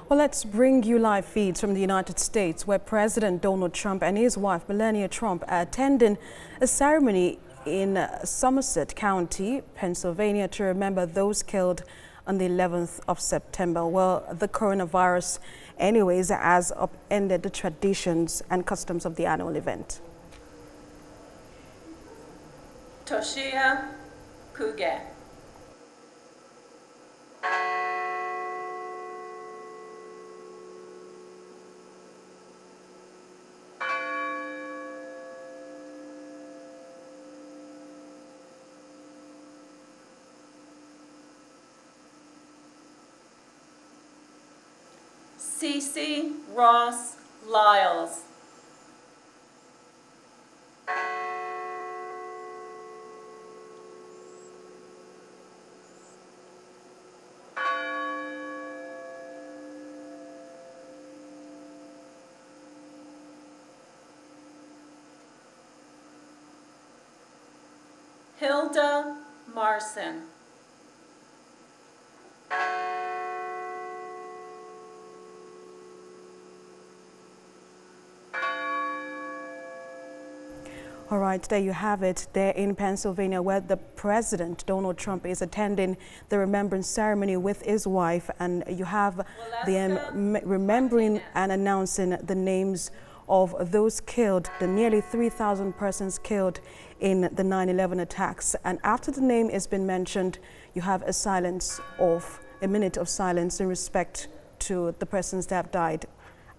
Well, let's bring you live feeds from the United States, where President Donald Trump and his wife, Melania Trump, are attending a ceremony in Somerset County, Pennsylvania, to remember those killed on the 11th of September. Well, the coronavirus, anyways, has upended the traditions and customs of the annual event. Toshia Kuge. Cece Ross Lyles. Hilda Marson. All right, there you have it, there in Pennsylvania, where the President, Donald Trump, is attending the Remembrance ceremony with his wife. And you have the remembering and announcing the names of those killed, the nearly 3,000 persons killed in the 9/11 attacks. And after the name has been mentioned, you have a minute of silence in respect to the persons that have died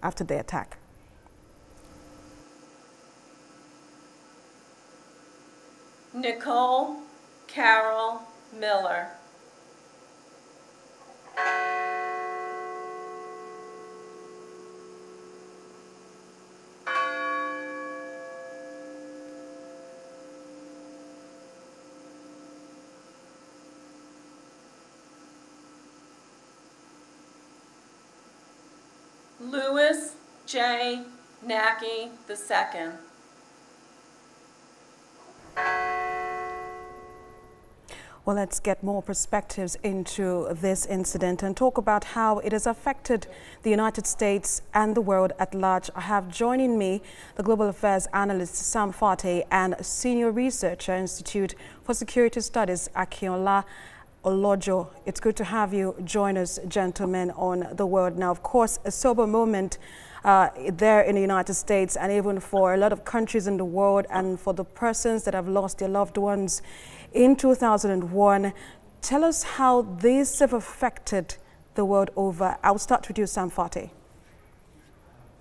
after the attack. Nicole Carol Miller. Louis J. Nackey II. Well, let's get more perspectives into this incident and talk about how it has affected the United States and the world at large. I have joining me the Global Affairs Analyst Sam Fate and Senior Researcher, Institute for Security Studies, Akinola Olojo. It's good to have you join us, gentlemen, on The World Now. Of course, a sober moment there in the United States, and even for a lot of countries in the world, and for the persons that have lost their loved ones in 2001. Tell us how these have affected the world over. I'll start with you, Sam Fate.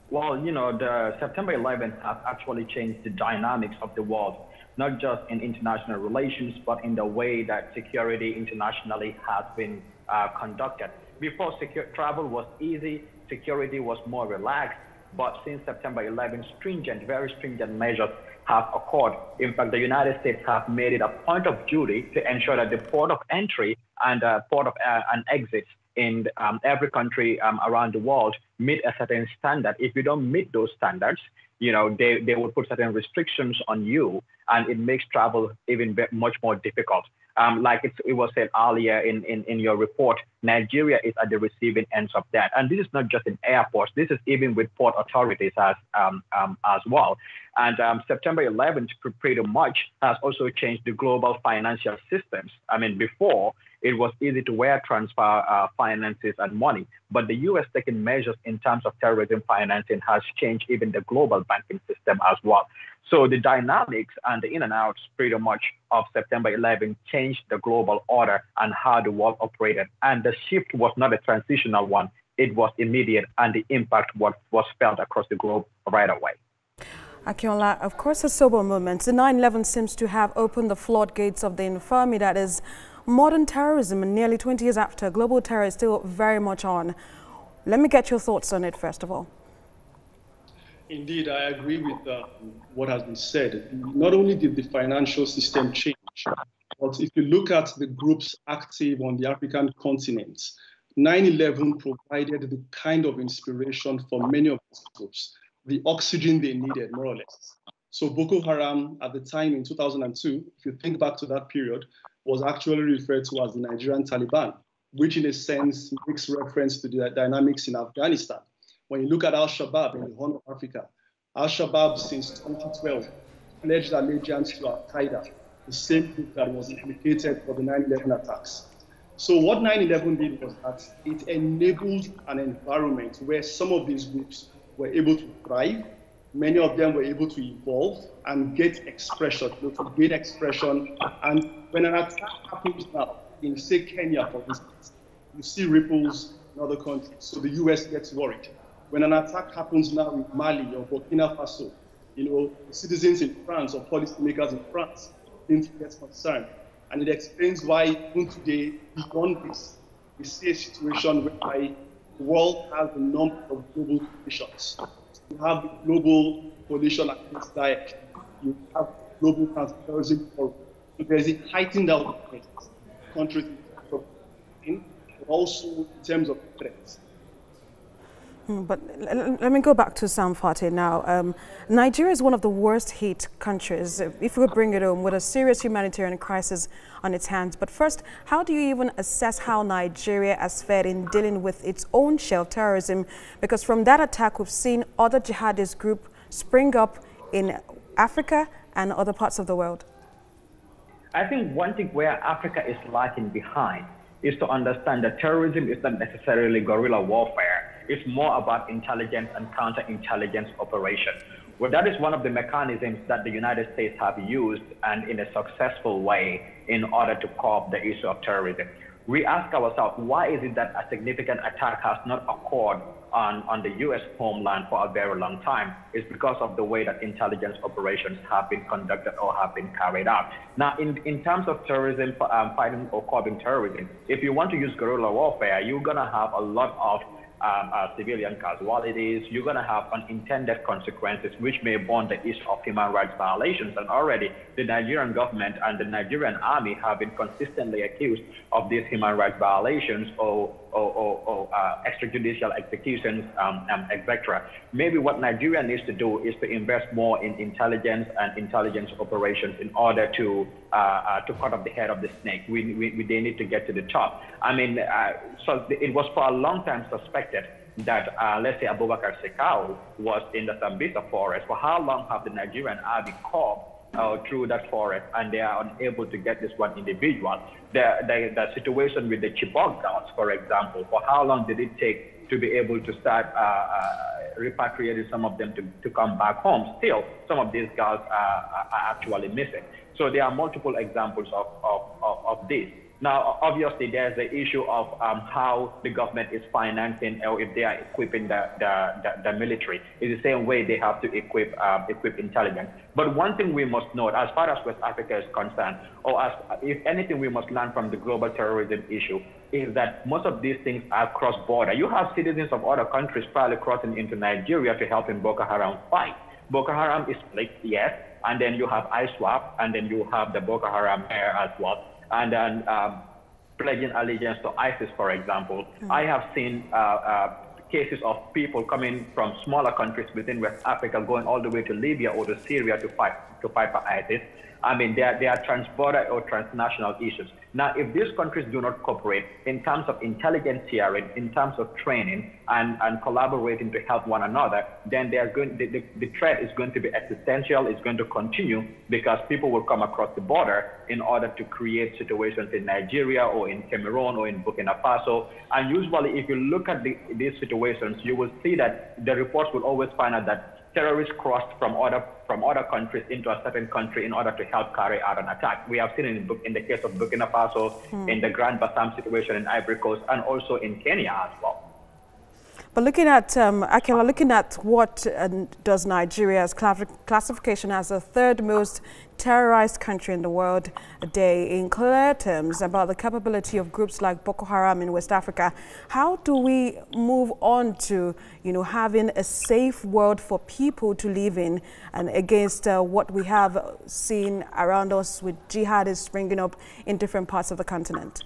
Well, you know, the September 11th has actually changed the dynamics of the world, not just in international relations, but in the way that security internationally has been conducted. Before, travel was easy, security was more relaxed, but since September 11th, very stringent measures have occurred. In fact, the United States have made it a point of duty to ensure that the port of entry and port of and exit in every country around the world meet a certain standard. If you don't meet those standards, you know, they will put certain restrictions on you, and it makes travel even much more difficult. Like it was said earlier in your report, Nigeria is at the receiving ends of that. And this is not just in airports. This is even with port authorities as well. And September 11th pretty much has also changed the global financial systems. I mean, before, it was easy to wire transfer finances and money. But the U.S. taking measures in terms of terrorism financing has changed even the global banking system as well. So the dynamics and the in and outs pretty much of September 11th changed the global order and how the world operated. And the shift was not a transitional one. It was immediate, and the impact was felt across the globe right away. Akinola, of course, a sober moment. The 9/11 seems to have opened the floodgates of the infamy that is modern terrorism, and nearly 20 years after, global terror is still very much on. Let me get your thoughts on it, first of all. Indeed, I agree with what has been said. Not only did the financial system change, but if you look at the groups active on the African continent, 9/11 provided the kind of inspiration for many of these groups, the oxygen they needed, more or less. So Boko Haram at the time in 2002, if you think back to that period, was actually referred to as the Nigerian Taliban. which in a sense makes reference to the dynamics in Afghanistan. When you look at Al-Shabaab in the Horn of Africa, Al-Shabaab since 2012 pledged allegiance to Al-Qaeda, the same group that was implicated for the 9/11 attacks. So what 9/11 did was that it enabled an environment where some of these groups were able to thrive, many of them were able to evolve and get expression, to gain expression. And when an attack happens now in, say, Kenya, for instance, you see ripples in other countries. So the US gets worried. When an attack happens now in Mali or Burkina Faso, citizens in France or policymakers in France begin to get concerned. And it explains why even today, beyond this, we see a situation whereby the world has a number of global coalitions. You have the global coalition against Daesh. You have global counterterrorism forum. So there's a heightened awareness, countries but also in terms of threats. But let me go back to Sam Fateh now. Nigeria is one of the worst hit countries, if we could bring it home, with a serious humanitarian crisis on its hands. But first, how do you even assess how Nigeria has fared in dealing with its own shell terrorism? Because from that attack, we've seen other jihadist groups spring up in Africa and other parts of the world. I think one thing where Africa is lagging behind is to understand that terrorism is not necessarily guerrilla warfare. It's more about intelligence and counterintelligence operation. Well, that is one of the mechanisms that the United States have used and in a successful way in order to curb the issue of terrorism. We ask ourselves, why is it that a significant attack has not occurred on the US homeland for a very long time? It's because of the way that intelligence operations have been conducted or have been carried out. Now, in terms of terrorism, fighting or curbing terrorism, if you want to use guerrilla warfare, you're gonna have a lot of civilian casualties. You're going to have unintended consequences, which may bond the issue of human rights violations. And already the Nigerian government and the Nigerian army have been consistently accused of these human rights violations or extrajudicial executions, etc. Maybe what Nigeria needs to do is to invest more in intelligence and intelligence operations in order to cut off the head of the snake. They need to get to the top. I mean, so it was for a long time suspected that, let's say, Abubakar Sekau was in the Sambisa forest. For how long have the Nigerian army combed through that forest, and they are unable to get this one individual? The situation with the Chibok girls, for example, for how long did it take to be able to start repatriating some of them to come back home? Still, some of these girls are actually missing. So there are multiple examples of this. Now, obviously, there's the issue of how the government is financing or if they are equipping the military. It's the same way they have to equip intelligence. But one thing we must note, as far as West Africa is concerned, or as if anything we must learn from the global terrorism issue, is that most of these things are cross-border. You have citizens of other countries probably crossing into Nigeria to help in Boko Haram fight. Boko Haram is like, yes, and then you have ISWAP, and then you have the Boko Haram air as well. And then pledging allegiance to ISIS, for example. I have seen cases of people coming from smaller countries within West Africa going all the way to Libya or to Syria to fight for ISIS. I mean, they are transborder or transnational issues. Now, if these countries do not cooperate in terms of intelligence sharing, in terms of training and collaborating to help one another, then the threat is going to be existential. It's going to continue because people will come across the border in order to create situations in Nigeria or in Cameroon or in Burkina Faso. And usually, if you look at these situations, you will see that the reports will always find out that terrorists crossed from other countries into a certain country in order to help carry out an attack. We have seen it in the case of Burkina Faso, in the Grand Bassam situation in Ivory Coast, and also in Kenya as well. But looking at, Akela, looking at what does Nigeria's classification as the third most terrorized country in the world a day, in clear terms about the capability of groups like Boko Haram in West Africa, how do we move on to, having a safe world for people to live in and against what we have seen around us with jihadists springing up in different parts of the continent?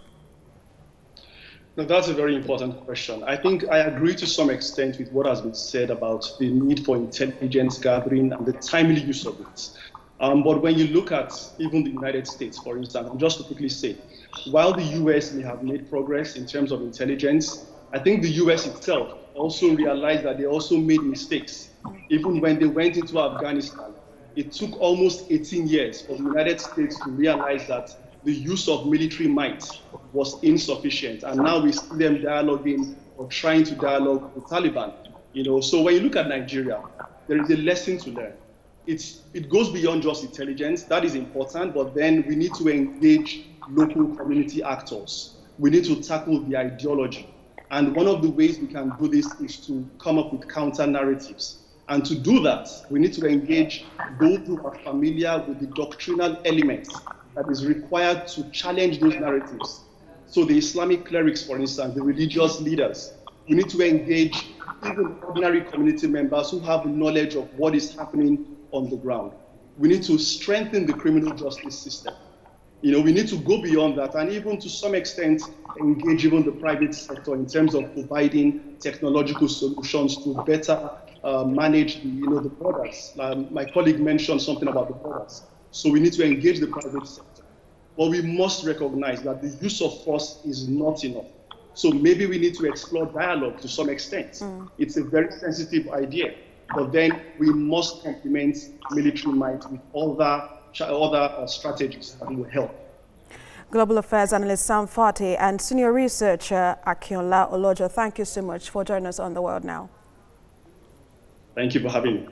No, that's a very important question. I think I agree to some extent with what has been said about the need for intelligence gathering and the timely use of it. But when you look at even the United States, for instance, just to quickly say, while the US may have made progress in terms of intelligence, I think the US itself also realized that they also made mistakes. Even when they went into Afghanistan, it took almost 18 years for the United States to realize that the use of military might was insufficient. And now we see them dialoguing or trying to dialogue with the Taliban. So when you look at Nigeria, there is a lesson to learn. It goes beyond just intelligence. That is important, but then we need to engage local community actors. We need to tackle the ideology. And one of the ways we can do this is to come up with counter narratives. And to do that, we need to engage those who are familiar with the doctrinal elements that is required to challenge those narratives. So the Islamic clerics, for instance, the religious leaders, we need to engage even ordinary community members who have knowledge of what is happening on the ground. We need to strengthen the criminal justice system. We need to go beyond that and even to some extent engage even the private sector in terms of providing technological solutions to better manage the borders. My colleague mentioned something about the borders. So we need to engage the private sector. But we must recognize that the use of force is not enough. So maybe we need to explore dialogue to some extent. It's a very sensitive idea, but then we must complement military might with other strategies that will help. Global Affairs Analyst Sam Fati and Senior Researcher Akinola Olojo, thank you so much for joining us on The World Now. Thank you for having me.